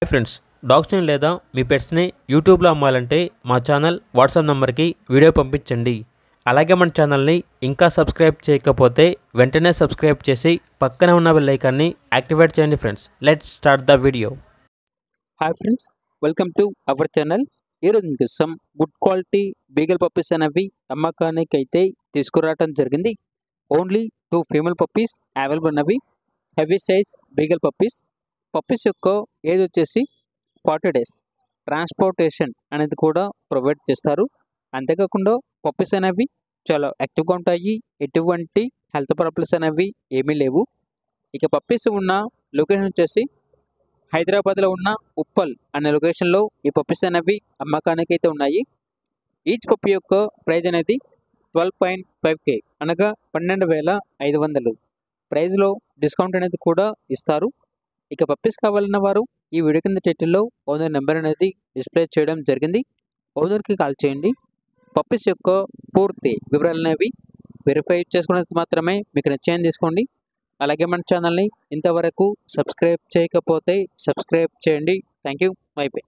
Hi friends, డాగ్స్ని లేదా మీ పెట్స్ని యూట్యూబ్లో అమ్మాలంటే మా ఛానల్ వాట్సాప్ నెంబర్కి వీడియో పంపించండి. అలాగే మన ఛానల్ని ఇంకా సబ్స్క్రైబ్ చేయకపోతే వెంటనే సబ్స్క్రైబ్ చేసి పక్కనే ఉన్న బెల్ ఐకాన్ని యాక్టివేట్ చేయండి. Friends, let's start the video. Hi friends, welcome to our channel. ఈరోజు మీకు some good quality beagle puppies అనేవి అమ్మకానికి అయితే తీసుకురావడం జరిగింది. ఓన్లీ 2 ఫీమేల్ పప్పీస్ అవైలబుల్ ఉన్నవి. Heavy size beagle puppies. Puppies యొక్క ఏజ్ వచ్చేసి 40 డేస్. ట్రాన్స్పోర్టేషన్ అనేది కూడా ప్రొవైడ్ చేస్తారు. అంతేకాకుండా పప్పీస్ అనేవి చాలా యాక్టివ్గా ఉంటాయి. ఎటువంటి హెల్త్ ప్రాబ్లమ్స్ అనేవి ఏమీ లేవు. ఇక పప్పీస్ ఉన్న లొకేషన్ వచ్చేసి హైదరాబాద్లో ఉన్న ఉప్పల్ అనే లొకేషన్లో ఈ పప్పీస్ అనేవి అమ్మకానికి అయితే ఉన్నాయి. ఈచ్ పప్పీ యొక్క ప్రైజ్ అనేది 12.5K అనగా 12,500. ప్రైజ్లో డిస్కౌంట్ అనేది కూడా ఇస్తారు. ఇక పప్పీస్ కావాలన్న వారు ఈ వీడియో కింద టైటిల్లో ఓనర్ నెంబర్ అనేది డిస్ప్లే చేయడం జరిగింది. ఓనర్కి కాల్ చేయండి. పప్పీస్ యొక్క పూర్తి వివరాలు అనేవి వెరిఫై చేసుకున్నది మాత్రమే మీకు నిశ్చయం తీసుకోండి. అలాగే మన ఛానల్ని ఇంతవరకు సబ్స్క్రైబ్ చేయకపోతే సబ్స్క్రైబ్ చేయండి. Thank you. By by.